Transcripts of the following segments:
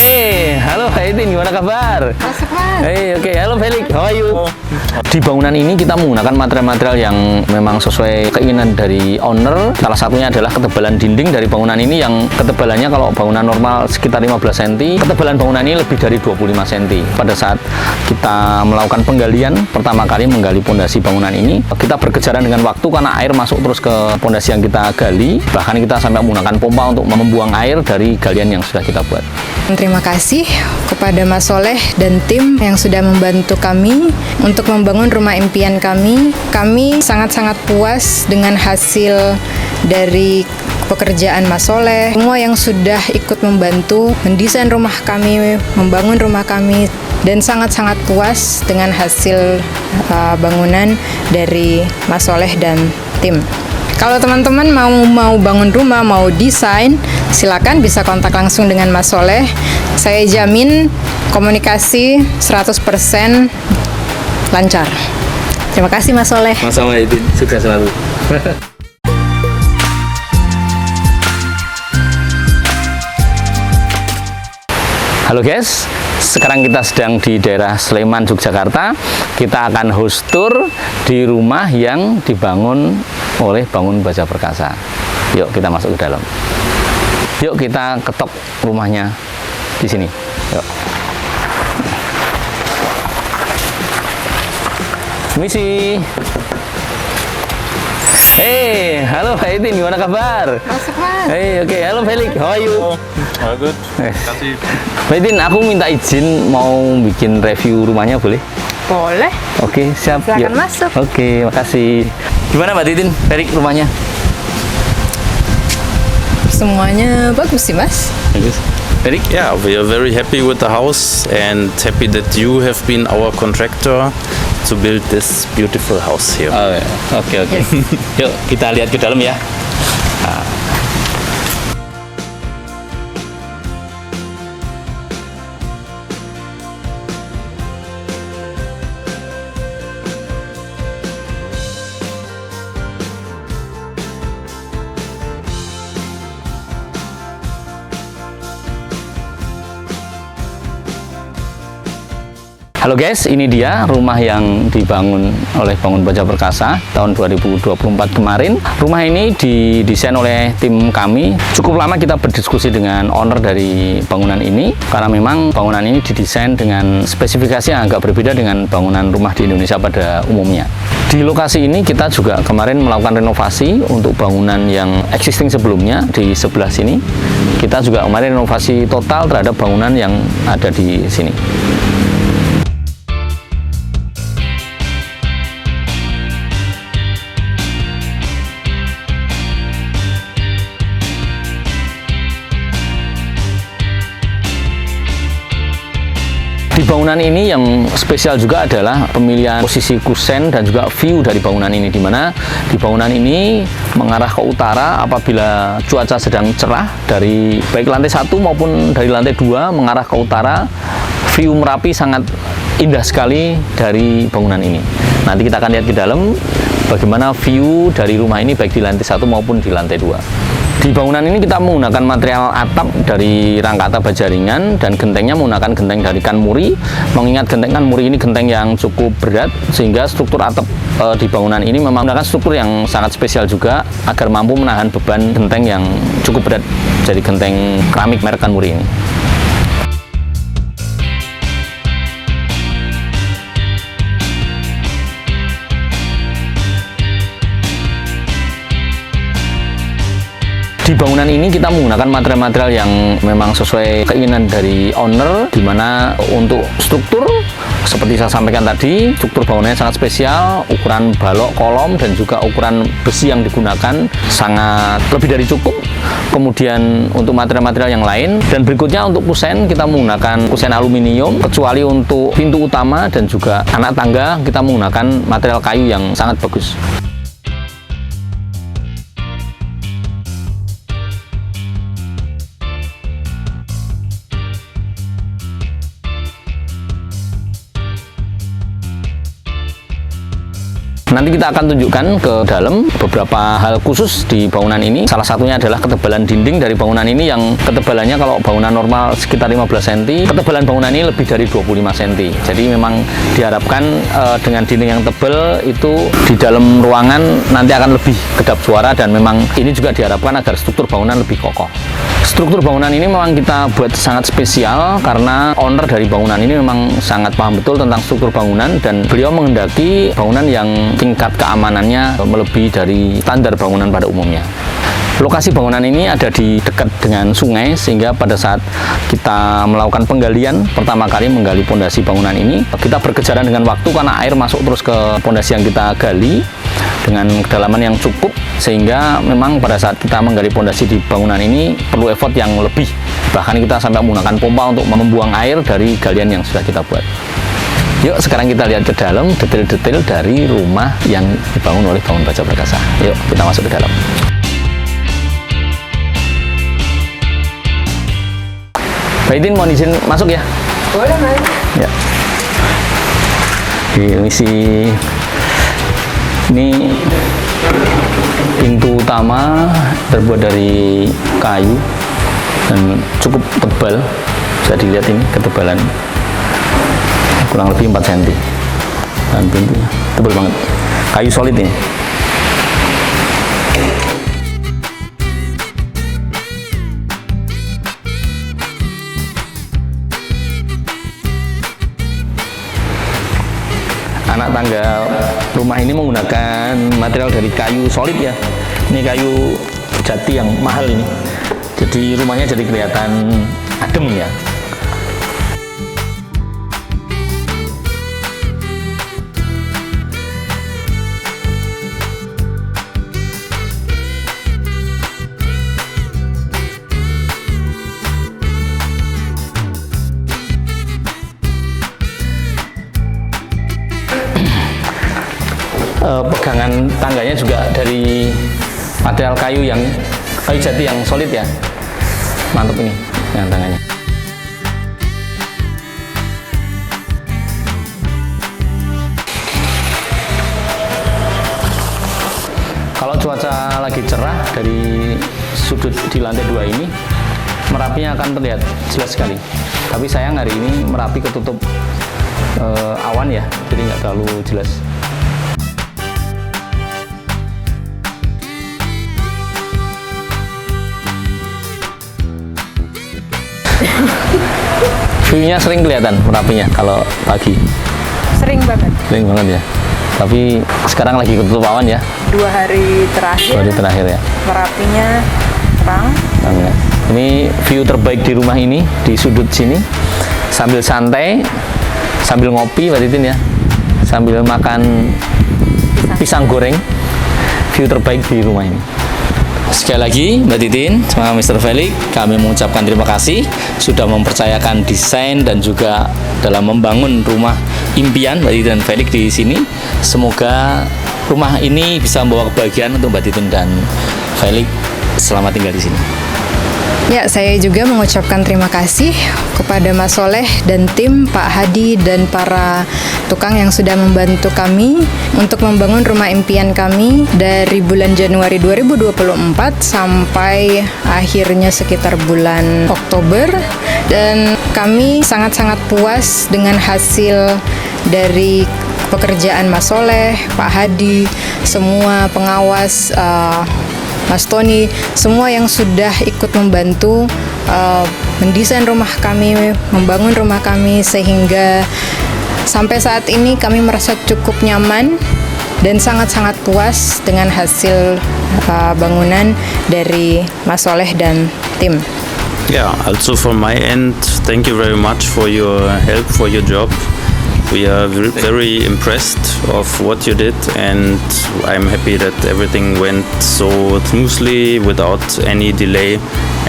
Halo Haidin, gimana kabar? Masuk Mas. Oke, halo Felix, how are you? Di bangunan ini kita menggunakan material-material yang memang sesuai keinginan dari owner. Salah satunya adalah ketebalan dinding dari bangunan ini yang ketebalannya kalau bangunan normal sekitar 15 cm, ketebalan bangunan ini lebih dari 25 cm. Pada saat kita melakukan penggalian, pertama kali menggali pondasi bangunan ini, kita berkejaran dengan waktu karena air masuk terus ke pondasi yang kita gali. Bahkan kita sampai menggunakan pompa untuk membuang air dari galian yang sudah kita buat. Terima kasih kepada Mas Soleh dan tim yang sudah membantu kami untuk membangun rumah impian kami. Kami sangat-sangat puas dengan hasil dari pekerjaan Mas Soleh. Semua yang sudah ikut membantu mendesain rumah kami, membangun rumah kami, dan sangat-sangat puas dengan hasil bangunan dari Mas Soleh dan tim. Kalau teman-teman mau bangun rumah, mau desain, silakan bisa kontak langsung dengan Mas Soleh. Saya jamin komunikasi 100% lancar. Terima kasih Mas Soleh. Sama-sama Haidin, sukses selalu. Halo guys, sekarang kita sedang di daerah Sleman, Yogyakarta. Kita akan host tour di rumah yang dibangun oleh Bangun Baja Perkasa. Yuk kita masuk ke dalam. Yuk kita ketok rumahnya di sini. Yuk. Misi. Halo Haidin, gimana kabar? Masuk Mas. Oke, halo Felix, how are you? Oh, good. Terima kasih. Haidin, aku minta izin mau bikin review rumahnya, boleh? Boleh. Oke, siap. Silakan Yuk. masuk. Oke, makasih. Gimana Mbak Titin, Felix rumahnya? Semuanya bagus sih Mas. Bagus. Felix? Yeah, we are very happy with the house and happy that you have been our contractor to build this beautiful house here. Oh, ya. Oke. Yes. Yuk, kita lihat ke dalam ya. Halo guys, ini dia rumah yang dibangun oleh Bangun Baja Perkasa tahun 2024 kemarin. Rumah ini didesain oleh tim kami. Cukup lama kita berdiskusi dengan owner dari bangunan ini karena memang bangunan ini didesain dengan spesifikasi yang agak berbeda dengan bangunan rumah di Indonesia pada umumnya. Di lokasi ini kita juga kemarin melakukan renovasi untuk bangunan yang existing sebelumnya di sebelah sini. Kita juga kemarin renovasi total terhadap bangunan yang ada di sini. Di bangunan ini yang spesial juga adalah pemilihan posisi kusen dan juga view dari bangunan ini, di mana di bangunan ini mengarah ke utara apabila cuaca sedang cerah dari baik lantai 1 maupun dari lantai 2 mengarah ke utara. View Merapi sangat indah sekali dari bangunan ini. Nanti kita akan lihat di dalam bagaimana view dari rumah ini baik di lantai 1 maupun di lantai 2. Di bangunan ini kita menggunakan material atap dari rangka atap baja ringan dan gentengnya menggunakan genteng dari kanmuri. Mengingat genteng kanmuri ini genteng yang cukup berat sehingga struktur atap di bangunan ini memang menggunakan struktur yang sangat spesial juga agar mampu menahan beban genteng yang cukup berat dari genteng keramik merek kanmuri ini. Di bangunan ini kita menggunakan material-material yang memang sesuai keinginan dari owner, di mana untuk struktur seperti saya sampaikan tadi, struktur bangunannya sangat spesial, ukuran balok, kolom, dan juga ukuran besi yang digunakan sangat lebih dari cukup. Kemudian untuk material-material yang lain, dan berikutnya untuk kusen kita menggunakan kusen aluminium, kecuali untuk pintu utama dan juga anak tangga kita menggunakan material kayu yang sangat bagus. Nanti kita akan tunjukkan ke dalam beberapa hal khusus di bangunan ini. Salah satunya adalah ketebalan dinding dari bangunan ini yang ketebalannya kalau bangunan normal sekitar 15 cm, ketebalan bangunan ini lebih dari 25 cm. Jadi memang diharapkan dengan dinding yang tebal itu di dalam ruangan nanti akan lebih kedap suara, dan memang ini juga diharapkan agar struktur bangunan lebih kokoh. Struktur bangunan ini memang kita buat sangat spesial karena owner dari bangunan ini memang sangat paham betul tentang struktur bangunan, dan beliau menghendaki bangunan yang tingkat keamanannya melebihi dari standar bangunan pada umumnya. Lokasi bangunan ini ada di dekat dengan sungai, sehingga pada saat kita melakukan penggalian pertama kali menggali pondasi bangunan ini, kita berkejaran dengan waktu karena air masuk terus ke pondasi yang kita gali dengan kedalaman yang cukup, sehingga memang pada saat kita menggali pondasi di bangunan ini perlu effort yang lebih. Bahkan kita sampai menggunakan pompa untuk membuang air dari galian yang sudah kita buat. Yuk sekarang kita lihat ke dalam detail-detail dari rumah yang dibangun oleh Bangun Baja Prakasa. Yuk kita masuk ke dalam. Mbak Itin, mohon izin masuk ya? Boleh, Mas. Ya. Ini pintu utama terbuat dari kayu dan cukup tebal. Bisa dilihat ini ketebalan kurang lebih 4 cm, dan pintunya tebal banget, kayu solid ini. Anak tangga rumah ini menggunakan material dari kayu solid ya. Ini kayu jati yang mahal ini, jadi rumahnya jadi kelihatan adem ya. Pegangan tangganya juga dari material kayu jati yang solid ya, mantap ini pegangan tangganya. Kalau cuaca lagi cerah, dari sudut di lantai 2 ini Merapinya akan terlihat jelas sekali. Tapi sayang hari ini Merapi ketutup awan ya, jadi nggak terlalu jelas. View-nya sering kelihatan Merapinya kalau pagi. Sering banget. Sering banget ya. Tapi sekarang lagi ketutup awan ya. 2 hari terakhir. 2 hari terakhir ya. Merapinya terang. Ya. Ini view terbaik di rumah ini, di sudut sini. Sambil santai, sambil ngopi Mbak Titin ya. Sambil makan pisang goreng. View terbaik di rumah ini. Sekali lagi Mbak Titin sama Mr. Felix, kami mengucapkan terima kasih sudah mempercayakan desain dan juga dalam membangun rumah impian Mbak Titin dan Felix di sini. Semoga rumah ini bisa membawa kebahagiaan untuk Mbak Titin dan Felix selama tinggal di sini. Ya, saya juga mengucapkan terima kasih kepada Mas Soleh dan tim, Pak Hadi dan para tukang yang sudah membantu kami untuk membangun rumah impian kami dari bulan Januari 2024 sampai akhirnya sekitar bulan Oktober, dan kami sangat-sangat puas dengan hasil dari pekerjaan Mas Soleh, Pak Hadi, semua pengawas, Mas Tony, semua yang sudah ikut membantu mendesain rumah kami, membangun rumah kami, sehingga sampai saat ini kami merasa cukup nyaman dan sangat-sangat puas dengan hasil bangunan dari Mas Soleh dan tim. Yeah, also from my end, thank you very much for your help, for your job. We are very impressed of what you did, and I'm happy that everything went so smoothly without any delay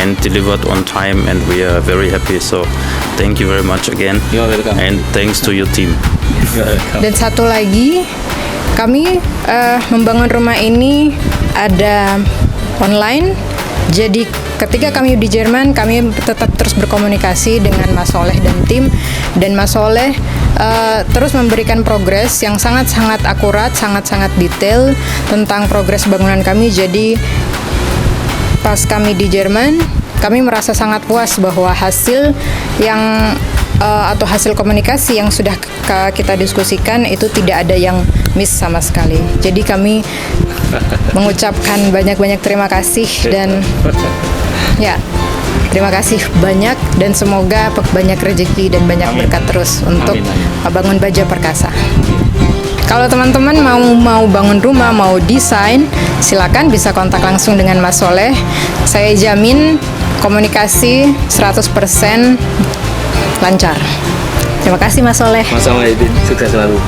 and delivered on time, and we are very happy. So thank you very much again. You're welcome. And thanks to your team. Dan satu lagi, kami membangun rumah ini ada online, jadi ketika kami di Jerman, kami tetap terus berkomunikasi dengan Mas Soleh dan tim, dan Mas Soleh terus memberikan progres yang sangat-sangat akurat, sangat-sangat detail tentang progres bangunan kami. Jadi pas kami di Jerman, kami merasa sangat puas bahwa hasil yang atau hasil komunikasi yang sudah kita diskusikan itu tidak ada yang miss sama sekali. Jadi kami mengucapkan banyak-banyak terima kasih dan ya, terima kasih banyak dan semoga banyak rezeki dan banyak berkat terus untuk Bangun Baja Perkasa. Kalau teman-teman mau bangun rumah, mau desain, silakan bisa kontak langsung dengan Mas Soleh. Saya jamin komunikasi 100% lancar. Terima kasih Mas Soleh. Mas Soleh, sukses selalu.